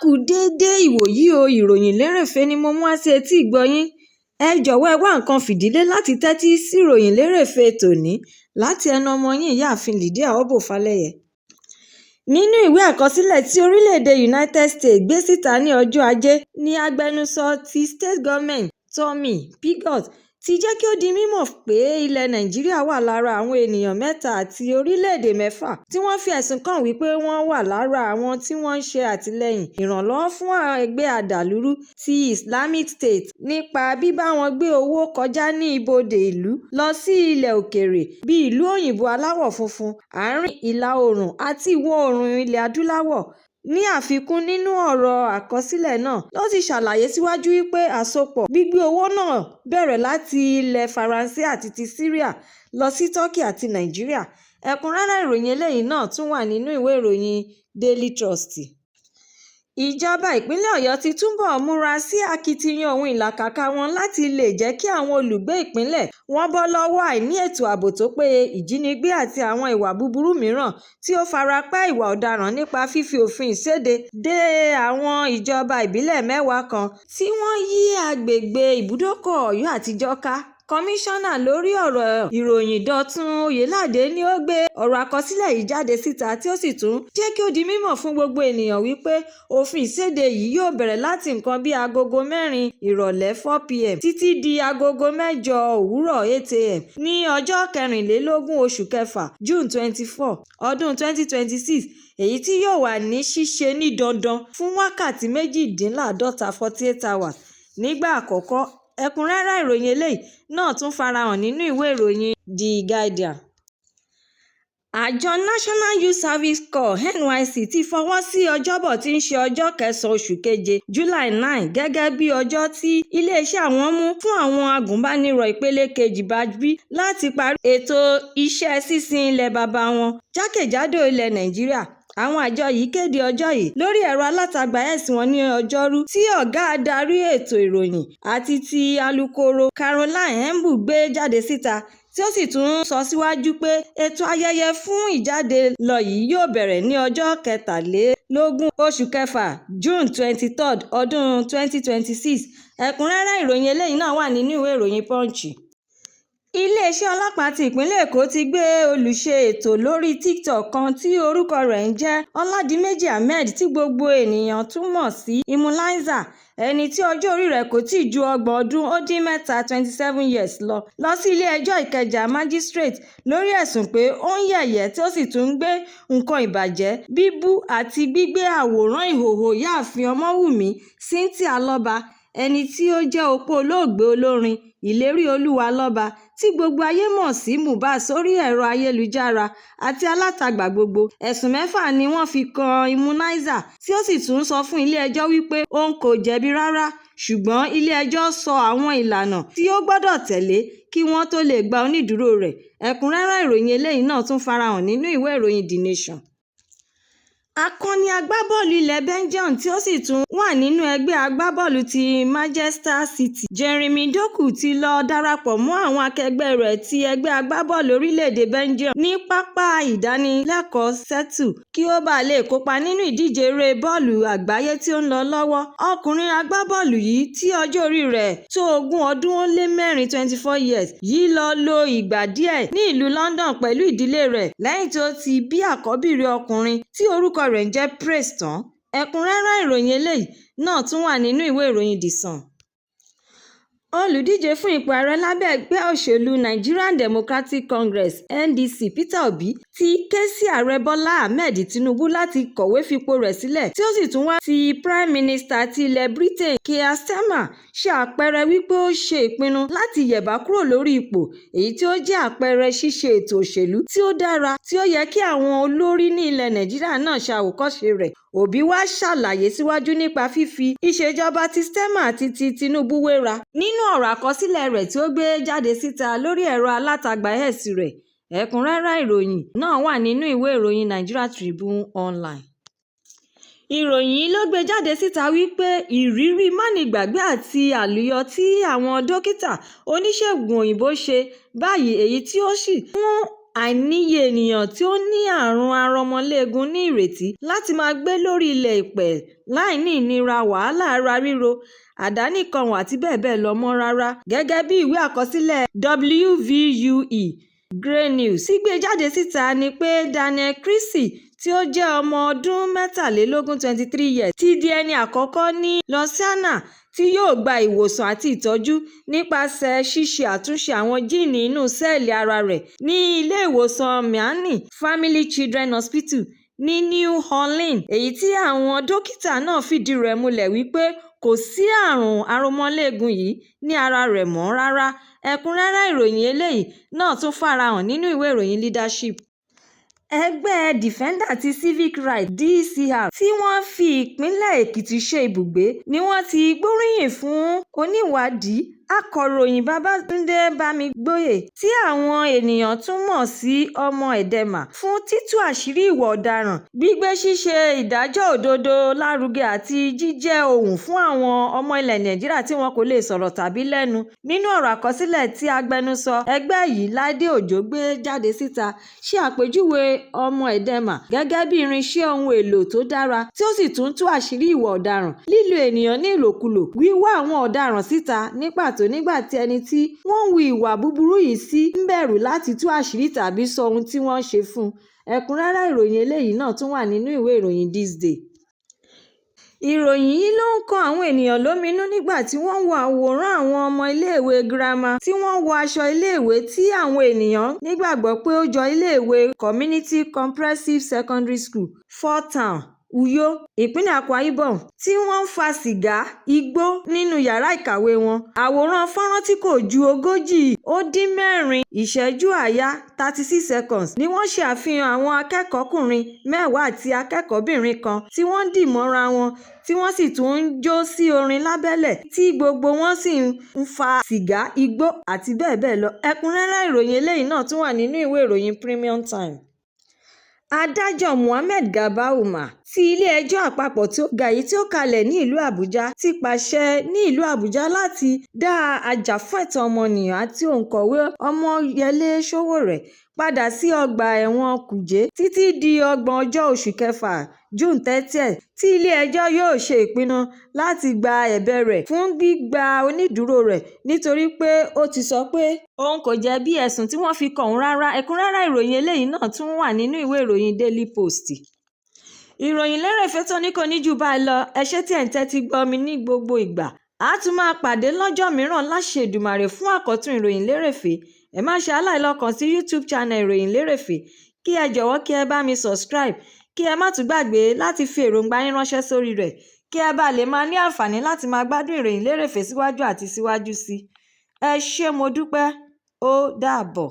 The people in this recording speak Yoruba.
kú déédé ìwòyí o, ìròyìn lérèfé ni mo mú wá sí etí ìgbọ́-yín. Ẹ jọ̀wọ́ ẹ wá nǹkan fìdílé láti tẹ́tí sí ìròyìn lérèfé tòní láti ẹnu ọmọ yín ìyáàfin Lydia Ọbọ́falẹ́yẹ. Nínú ìwé àkọsílẹ̀ tí orílẹ̀-èdè United States gbé síta ní ọjọ́ Ajé ní agbẹnusọ ti State Government Tommy Pickett ti jẹ́ kí ó di mímọ̀ pé ilẹ̀ Nàìjíríà wà lára àwọn ènìyàn 3 àti orílẹ̀-èdè 6 tí wọ́n fi ẹ̀sùn kàn wípé wọ́n wà lára àwọn tí wọ́n ń ṣe àtìlẹ́yìn ìrànlọ́wọ́ fún ẹgbẹ́ adàlúrú ti Islamic State nípa bíbá wọn gbé owó kọjá ní ibodè ìlú lọ sí ilẹ̀ òkèèrè bíi ìlú òyìnbó aláwọ̀ funfun, àárín ìlà oòrùn àti ìwọ̀ oòrùn ilẹ̀ adúláwọ̀. Ní àfikún nínú ọ̀rọ̀ àkọsílẹ̀ náà ló ti ṣàlàyé síwájú wípé àsopọ̀ gbígbé owó náà bẹ̀rẹ̀ láti ilẹ̀ Faransé àti ti Syria lọ sí Turkey àti Nàìjíríà. Ẹ̀kúnrẹ́rẹ́ ìròyìn eléyìí náà tún wà nínú ìwé ìròyìn Daily Trust. Ìjọba ìpínlẹ̀ Ọ̀yọ́ ti túbọ̀ múra sí akitiyan ohun ìlàkàkà wọn láti lè jẹ́ kí àwọn olùgbé ìpínlẹ̀ wọn bọ́ lọ́wọ́ àìní ètò ààbò tó péye, ìjínigbé àti àwọn ìwà búburú mìíràn tí ó fara pẹ́ ìwà ọ̀daràn nípa fífi òfin ìṣèdè dé àwọn ìjọba ìbílẹ̀ 10 kan tí wọ́n yí agbègbè ibùdókọ̀ Ọ̀yọ́ àtijọ́ ká. Kọmíṣánná lórí ọ̀rọ̀ ìròyìn Dọ̀tun Oyèládé ni ó gbé ọ̀rọ̀ àkọsílẹ̀ yìí jáde síta tí ó sì tún jẹ́ kí ó di mímọ̀ fún gbogbo ènìyàn wípé òfin ìṣèdè yìí yóò bẹ̀rẹ̀ láti nǹkan bíi agogo 4 ìrọ̀lẹ́ 4 p.m. títí di agogo 8 òwúrọ̀ 8 a.m. ní ọjọ́ 24 oṣù kẹfà June 24 ọdún 2026, èyí tí yóò wà ní ṣíṣe ní dandan fún wákàtí 48 48 hours nígbà àkọ́kọ́. Ẹ̀kúnrẹ́rẹ́ ìròyìn eléyìí náà tún farahàn nínú ìwé ìròyìn The Guardian. Àjọ National Youth Service Corps NYSC ti fọwọ́ sí ọjọ́bọ̀ tí ń ṣe ọjọ́ 9 oṣù keje July 9 gẹ́gẹ́ bí ọjọ́ tí iléeṣẹ́ àwọn mú fún àwọn agùnbánirọ̀ ìpele kejì Batch B láti parí ètò iṣẹ́ sísin ilẹ̀ baba wọn jákèjádò ilẹ̀ Nàìjíríà. Àwọn àjọ yìí kéde ọjọ́ yìí lórí ẹ̀rọ alátagbà X wọn ní ọjọ́rú tí ọ̀gá adarí ètò ìròyìn àti ti alukoro Caroline Embu gbé jáde síta, tí ó sì tún sọ síwájú pé ètò ayẹyẹ fún ìjáde lọ yìí yóò bẹ̀rẹ̀ ní ọjọ́ 23 oṣù kẹfà June 23 ọdún 2026. Ẹ̀kúnrẹ́rẹ́ ìròyìn eléyìí náà wà nínú ìwé ìròyìn Punch. Iléeṣẹ́ ọlọ́pàá ti ìpínlẹ̀ Èkó ti gbé olùṣe ètò lórí TikTok kan tí orúkọ rẹ̀ ń jẹ́ Ọládìméjì Ahmed tí gbogbo ènìyàn tún mọ̀ sí Immulizer, ẹni tí ọjọ́ orí rẹ̀ kò tíì ju 30 ọdún ó dín mẹ́ta 27 years lọ sí ilé-ẹjọ́ Ìkẹjà Magistrate lórí ẹ̀sùn pé ó ń yẹ̀yẹ́ tí ó sì tún ń gbé nǹkan ìbàjẹ́, bíbú àti gbígbé àwòrán ìhòòhò ìyáàfin Ọmọ́wùmí Cynthia Lọ́ba, ẹni tí ó jẹ́ opó olóògbé olórin Ìléríolúwa Lọ́ba tí gbogbo ayé mọ̀ sí Mohbad sórí ẹ̀rọ ayélujára àti alátagbà gbogbo. Ẹ̀sùn 6 ni wọ́n fi kan Immulizer, tí ó sì tún sọ fún ilé-ẹjọ́ wípé òun kò jẹ̀bi rárá, ṣùgbọ́n ilé-ẹjọ́ sọ àwọn ìlànà tí ó gbọ́dọ̀ tẹ̀lé kí wọ́n tó lè gba onídùúró rẹ̀. Ẹ̀kúnrẹ́rẹ́ ìròyìn eléyìí náà tún farahàn nínú ìwé ìròyìn The Nation. Akọni agbábọ́ọ̀lù ilẹ̀ Belgium tí ó sì tún wà nínú ẹgbẹ́ agbábọ́ọ̀lù ti Manchester City Jeremy Doku ti lọ darapọ̀ mọ́ àwọn akẹgbẹ́ rẹ̀ ti ẹgbẹ́ agbábọ́ọ̀lù orílẹ̀-èdè Belgium ní pápá ìdánilẹ́kọ̀ọ́ Settle kí ó bàa lè kópa nínú ìdíje eré bọ́ọ̀lù àgbáyé tí ó ń lọ lọ́wọ́. Ọkùnrin agbábọ́ọ̀lù yìí tí ọjọ́ orí rẹ̀ tó 20 ọdún ó lé mẹ́rin 24 years yìí lọ lo ìgbà díẹ̀ ní ìlú London pẹ̀lú ìdílé rẹ̀ lẹ́yìn tí ó ti bí àkọ́bí rẹ̀ ọkùnrin tí orúkọ rẹ̀ ń jẹ́ Praise tán. Ẹ̀kúnrẹ́rẹ́ ìròyìn eléyìí náà tún wà nínú ìwé ìròyìn The Sun. Olùdíje fún ipò ààrẹ lábẹ́ ẹgbẹ́ òṣèlú Nigerian Democratic Congress NDC Peter Obi ti ké sí ààrẹ Bọ́lá Ahmed Tinubu láti kọ̀wé fipò rẹ̀ sílẹ̀, tí ó sì tún wá ti Prime Minister ti ilẹ̀ Britain Keir Starmer ṣe àpẹẹrẹ wípé ó ṣe ìpinnu láti yẹ̀bá kúrò lórí ipò, èyí tí ó jẹ́ àpẹẹrẹ ṣíṣe ètò òṣèlú tí ó dára tí ó yẹ kí àwọn olórí ní ilẹ̀ Nàìjíríà náà ṣe àwòkọ́ṣe rẹ̀. Obi wá ṣàlàyé síwájú nípa fífi ìṣèjọba ti Starmer àti ti Tinubu wéra nínú ọ̀rọ̀ àkọsílẹ̀ rẹ̀ tí ó gbé jáde síta lórí ẹ̀rọ alátagbà X rẹ̀. Ẹ̀kúnrẹ́rẹ́ ìròyìn náà wà nínú ìwé ìròyìn Nigeria Tribune Online. Ìròyìn yìí ló gbé jáde síta wípé ìrírí mánigbàgbé àti àlùyọ tí àwọn dókítà oníṣègùn òyìnbó ṣe báyìí, èyí tí ó sì mú àìníye ènìyàn tí ó ní àrùn arọmọléegun ní ìrètí láti máa gbé lórí ilẹ̀ èèpẹ̀ láì ní ìnira wàhálà ara ríro àdánìkanwà àti bẹ́ẹ̀ bẹ́ẹ̀ lọ mọ́ rárá gẹ́gẹ́ bí ìwé àkọsílẹ̀ WVUE Grey News tí gbé jáde síta ni pé Daniel Christie tí ó jẹ́ ọmọ ọdún 23 years ti di ẹni àkọ́kọ́ ní Louisiana tí yóò gba ìwòsàn àti ìtọ́jú nípasẹ̀ ṣíṣe àtúnṣe àwọn jíìnì inú sẹ́ẹ̀lì ara rẹ̀ ní ilé ìwòsàn Miami Family Children Hospital ní New Orleans èyí tí àwọn dókítà náà fìdí rẹ̀ múlẹ̀ wípé kò sí àrùn arọmọléegun yìí ní ara rẹ̀ mọ́ rárá. Ẹ̀kúnrẹ́rẹ́ ìròyìn eléyìí náà tún farahàn nínú ìwé ìròyìn Leadership. Ẹgbẹ́ Defender ti Civic Rights DCR tí wọ́n fi ìpínlẹ̀ Èkìtì ṣe ibùgbé ni wọ́n ti gbóríyìn fún oníwádìí akọ̀ròyìn Babátúndé Bámigbóyè tí àwọn ènìyàn tún mọ̀ sí ọmọ Ẹ̀dẹ̀mà fún títú àṣírí ìwà ọ̀daràn gbígbé ṣíṣe ìdájọ́ òdodo lárugẹ àti jíjẹ́ ohùn fún àwọn ọmọ ilẹ̀ Nàìjíríà tí wọn kò lè sọ̀rọ̀ tàbí lẹ́nu. Nínú ọ̀rọ̀ àkọsílẹ̀ tí agbẹnusọ ẹgbẹ́ yìí Láìdé Òjó gbé jáde síta ṣe àpèjúwe ọmọ Ẹ̀dẹ̀mà gẹ́gẹ́ bí irinṣẹ́ ohun èlò tó dára tí ó sì tún tú àṣírí ìwà ọ̀daràn lílo ènìyàn ní ìlòkulò wíwá àwọn ọ̀daràn síta ní pàtó nígbà tí ẹni tí wọ́n ń hu ìwà búburú yìí sí ń bẹ̀rù láti tú àṣírí tàbí sọ ohun tí wọ́n ṣe fún un. Ẹ̀kúnrẹ́rẹ́ ìròyìn eléyìí náà tún wà nínú ìwé ìròyìn This Day. Ìròyìn yìí ló ń kan àwọn ènìyàn lóminú nígbà tí wọ́n wo àwòrán àwọn ọmọ iléèwé girama tí wọ́n wọ aṣọ iléèwé tí àwọn ènìyàn nígbàgbọ́ pé ó jọ iléèwé Community Comprehensive Secondary School 4 Town Uyo ìpínlẹ̀ Akwa Ibom tí wọ́n ń fa sìgá igbó nínú yàrá ìkàwé wọn. Àwòrán fọ́nrán tí kò ju 40 ìṣẹ́jú àáyá 36 seconds ni wọ́n ṣe àfihàn àwọn akẹ́kọ̀ọ́kùnrin 10 àti akẹ́kọ̀ọ́bìnrin kan tí wọ́n dì mọ́ra wọn tí wọ́n sì tún ń jó sí orin lábẹ́lẹ̀ tí gbogbo wọn sì ń fa sìgá igbó àti bẹ́ẹ̀ bẹ́ẹ̀ lọ. Ẹ̀kúnrẹ́rẹ́ ìròyìn eléyìí náà tún wà nínú ìwé ìròyìn Premium Time. Adájọ́ Mohammed Garba Umar ti ilé-ẹjọ́ àpapọ̀ tí ó ga èyí tí ó kalẹ̀ ní ìlú Àbújá ti pàṣẹ ní ìlú Àbújá láti dá ajàfẹ́tọ̀ọ́ ọmọnìyàn àti òǹkọ̀wé Ọmọyẹlé Sowore padà sí ọgbà ẹ̀wọ̀n Kùjé títí di 30 oṣù kẹfà June 30 tí ilé-ẹjọ́ yóò ṣe ìpinnu láti gba ẹ̀bẹ̀ rẹ̀ fún gbígba onídùúró rẹ̀ nítorí pé ó ti sọ pé òun kò jẹ̀bi ẹ̀sùn tí wọ́n fi kàn òun rárá. Ẹ̀kúnrẹ́rẹ́ ìròyìn eléyìí náà tún wà nínú ìwé ìròyìn Daily Post. Ìròyìn lérèfé tó ní kò ní jù báyìí lọ. Ẹ ṣé tí ẹ̀ ń tẹ́tí gbọ́ mi ní gbogbo ìgbà. A tún máa pàdé lọ́jọ́ mìíràn láṣẹ Èdùmàrè fún àkọ́tún ìròyìn lérèfé. Ẹ má ṣe aláìlọ kàn sí YouTube channel ìròyìn lérèfé kí ẹ jọ̀wọ́ kí ẹ bá mi subscribe kí ẹ má tún gbàgbé láti fi èròǹgbà yín ránṣẹ́ sórí rẹ̀ kí ẹ bá lè máa ní àǹfààní láti máa gbádùn ìròyìn lérèfé síwájú àti síwájú sí. Ẹ ṣé mo dúpẹ́. Ó dàbọ̀.